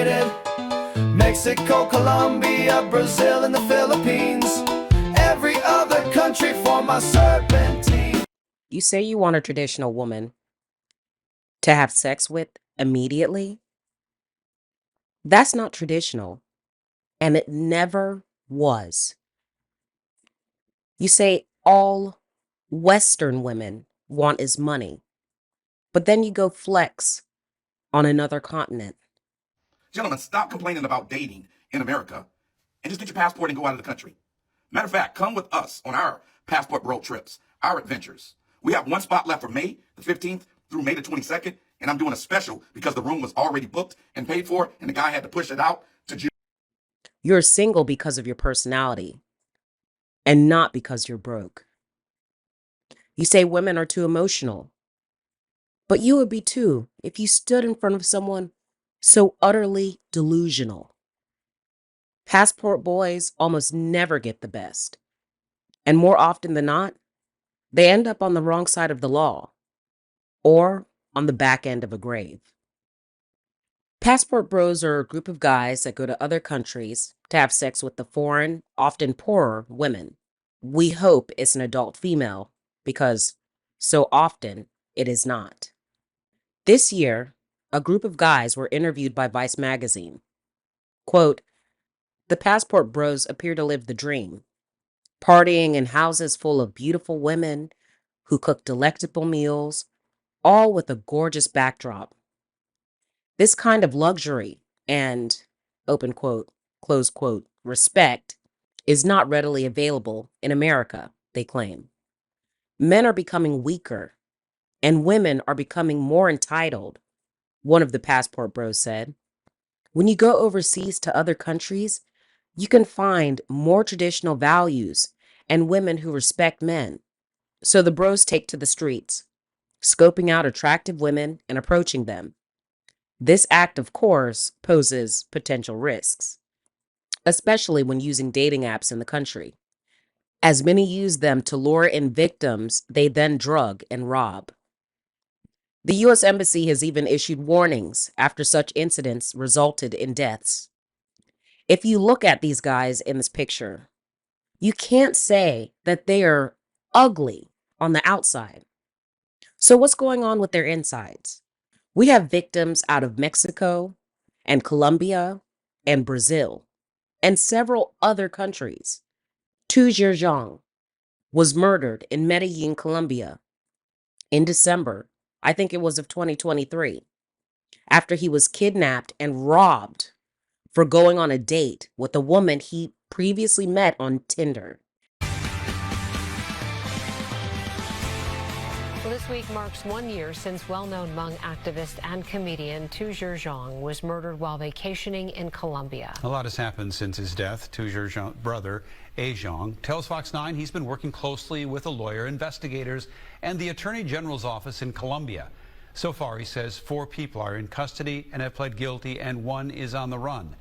United. Mexico, Colombia, Brazil, and the Philippines. Every other country for my serpentine. You say you want a traditional woman to have sex with immediately? That's not traditional, and it never was. You say all Western women want is money, but then you go flex on another continent. Gentlemen, stop complaining about dating in America and just get your passport and go out of the country. Matter of fact, come with us on our passport road trips, our adventures. We have one spot left for May the 15th through May the 22nd, and I'm doing a special because the room was already booked and paid for, and the guy had to push it out to June. You're single because of your personality and not because you're broke. You say women are too emotional, but you would be too if you stood in front of someone so utterly delusional. Passport boys almost never get the best, and more often than not, they end up on the wrong side of the law or on the back end of a grave. Passport bros are a group of guys that go to other countries to have sex with the foreign, often poorer women. We hope it's an adult female because so often it is not. This year, a group of guys were interviewed by Vice magazine. Quote, "The passport bros appear to live the dream, partying in houses full of beautiful women who cook delectable meals, all with a gorgeous backdrop. This kind of luxury and, open quote, close quote, respect is not readily available in America," they claim. Men are becoming weaker and women are becoming more entitled, one of the passport bros said. When you go overseas to other countries, you can find more traditional values and women who respect men. So the bros take to the streets, scoping out attractive women and approaching them. This act, of course, poses potential risks, especially when using dating apps in the country, as many use them to lure in victims they then drug and rob. The U.S. Embassy has even issued warnings after such incidents resulted in deaths. If you look at these guys in this picture, you can't say that they are ugly on the outside. So, what's going on with their insides? We have victims out of Mexico and Colombia and Brazil and several other countries. Tu Zhejiang was murdered in Medellin, Colombia in December, I think it was of 2023, after he was kidnapped and robbed for going on a date with a woman he previously met on Tinder. Well, this week marks 1 year since well-known Hmong activist and comedian Tu Zhejiang was murdered while vacationing in Colombia. A lot has happened since his death. Tu Zhejiang's brother, A. Zhang, tells Fox 9 he's been working closely with a lawyer, investigators, and the Attorney General's office in Colombia. So far, he says 4 people are in custody and have pled guilty, and 1 is on the run.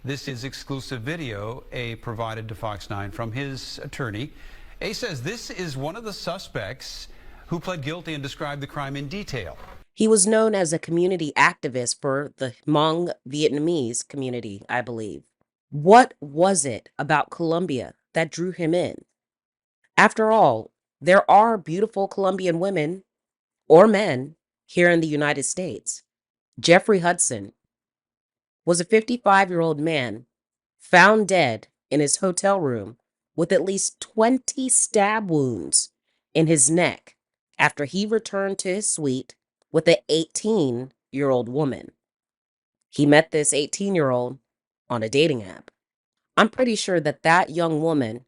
This is exclusive video A provided to Fox 9 from his attorney. A says this is one of the suspects who pled guilty and described the crime in detail. He was known as a community activist for the Hmong Vietnamese community, I believe. What was it about Colombia that drew him in? After all, there are beautiful Colombian women or men here in the United States. Jeffrey Hudson was a 55-year-old man found dead in his hotel room with at least 20 stab wounds in his neck after he returned to his suite with an 18-year-old woman. He met this 18-year-old on a dating app. I'm pretty sure that that young woman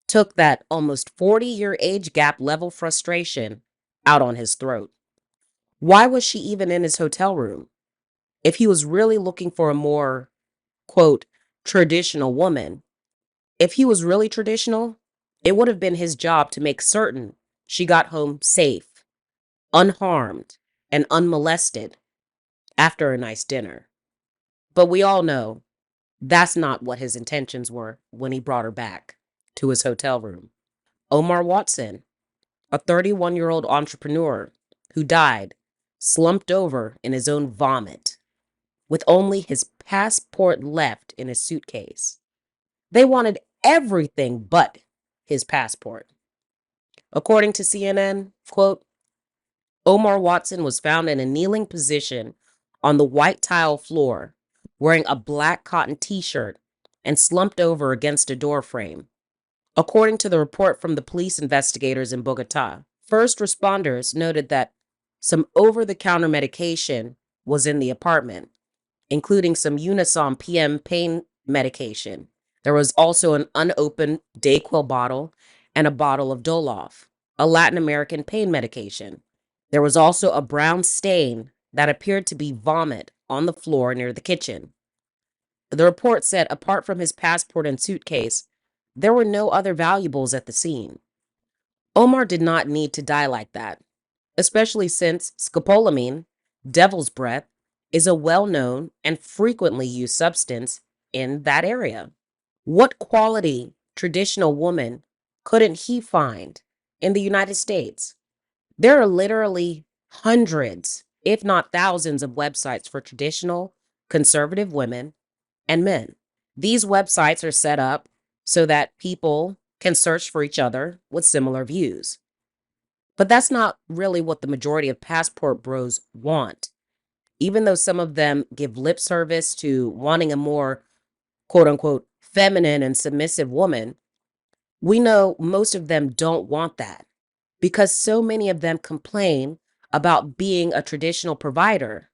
took that almost 40-year age gap level frustration out on his throat. Why was she even in his hotel room? If he was really looking for a more, quote, traditional woman, if he was really traditional, it would have been his job to make certain she got home safe, unharmed, and unmolested after a nice dinner. But we all know that's not what his intentions were when he brought her back to his hotel room. Omar Watson, a 31-year-old entrepreneur who died slumped over in his own vomit. with only his passport left in his suitcase. They wanted everything but his passport. According to CNN, quote, Omar Watson was found in a kneeling position on the white tile floor, wearing a black cotton t-shirt and slumped over against a door frame. According to the report from the police investigators in Bogota, first responders noted that some over-the-counter medication was in the apartment, including some Unisom PM pain medication. There was also an unopened Dayquil bottle and a bottle of Dolof, a Latin American pain medication. There was also a brown stain that appeared to be vomit on the floor near the kitchen. The report said apart from his passport and suitcase, there were no other valuables at the scene. Omar did not need to die like that, especially since scopolamine, devil's breath, is a well-known and frequently used substance in that area. What quality traditional woman couldn't he find in the United States? There are literally hundreds, if not thousands, of websites for traditional conservative women and men. These websites are set up so that people can search for each other with similar views. But that's not really what the majority of passport bros want. Even though some of them give lip service to wanting a more quote unquote feminine and submissive woman, we know most of them don't want that because so many of them complain about being a traditional provider,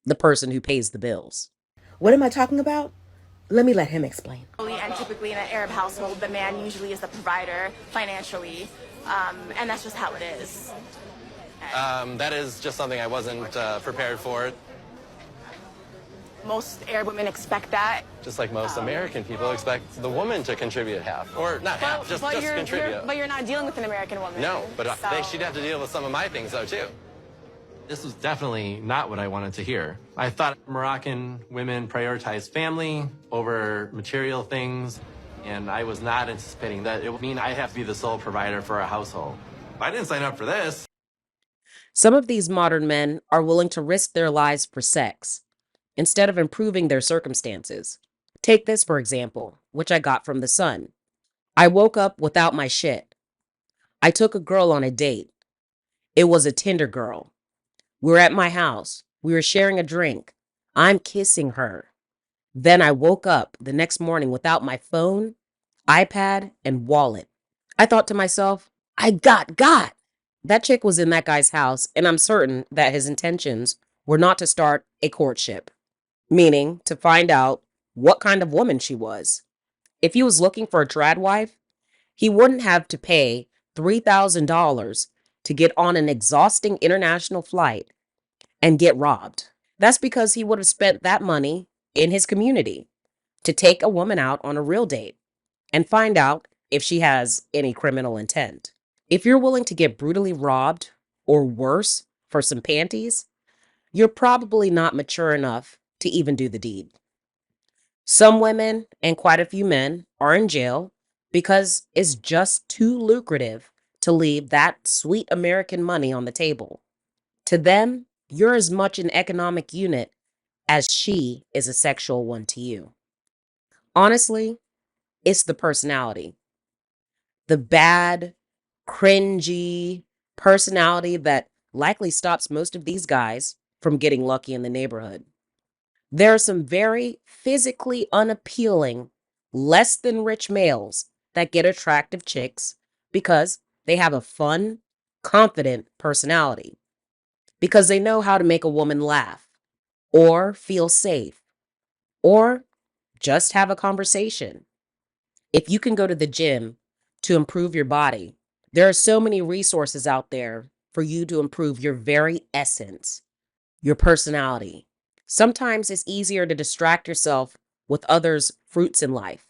the person who pays the bills. What am I talking about? Let me let him explain. And typically in an Arab household, the man usually is the provider financially, and that's just how it is. That is just something I wasn't prepared for. Most Arab women expect that. Just like most American people expect the woman to contribute half, or not half, just contribute. But you're not dealing with an American woman. No, but I think she'd have to deal with some of my things though too. This was definitely not what I wanted to hear. I thought Moroccan women prioritize family over material things, and I was not anticipating that it would mean I have to be the sole provider for a household. I didn't sign up for this. Some of these modern men are willing to risk their lives for sex instead of improving their circumstances. Take this, for example, which I got from The Sun. I woke up without my shit. I took a girl on a date. It was a Tinder girl. We were at my house. We were sharing a drink. I'm kissing her. Then I woke up the next morning without my phone, iPad, and wallet. I thought to myself, I got. That chick was in that guy's house, and I'm certain that his intentions were not to start a courtship, meaning to find out what kind of woman she was. If he was looking for a trad wife, he wouldn't have to pay $3,000 to get on an exhausting international flight and get robbed. That's because he would have spent that money in his community to take a woman out on a real date and find out if she has any criminal intent. If you're willing to get brutally robbed or worse for some panties, you're probably not mature enough to even do the deed. Some women and quite a few men are in jail because it's just too lucrative to leave that sweet American money on the table. To them, you're as much an economic unit as she is a sexual one to you. Honestly, it's the personality. The bad, cringy personality that likely stops most of these guys from getting lucky in the neighborhood. There are some very physically unappealing, less than rich males that get attractive chicks because they have a fun, confident personality, because they know how to make a woman laugh or feel safe or just have a conversation. If you can go to the gym to improve your body, there are so many resources out there for you to improve your very essence, your personality. Sometimes it's easier to distract yourself with others' fruits in life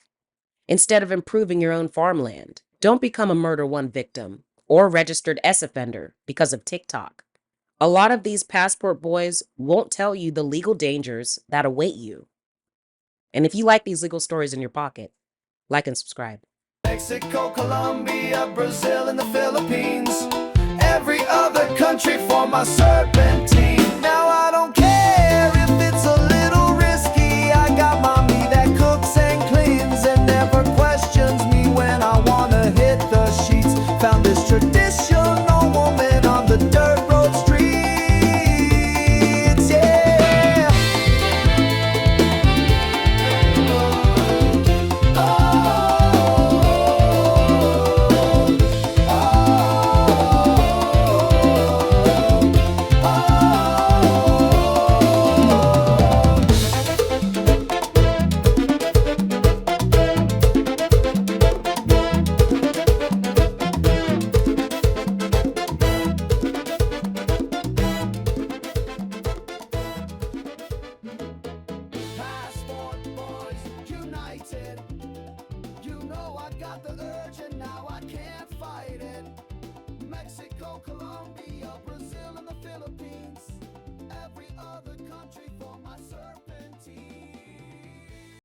instead of improving your own farmland. Don't become a murder one victim or registered S offender because of TikTok. A lot of these passport boys won't tell you the legal dangers that await you. And if you like these legal stories in your pocket, like and subscribe. Mexico, Colombia, Brazil, and the Philippines. Every other country for my serpentine. Now I don't care if it's a little Mexico, Colombia.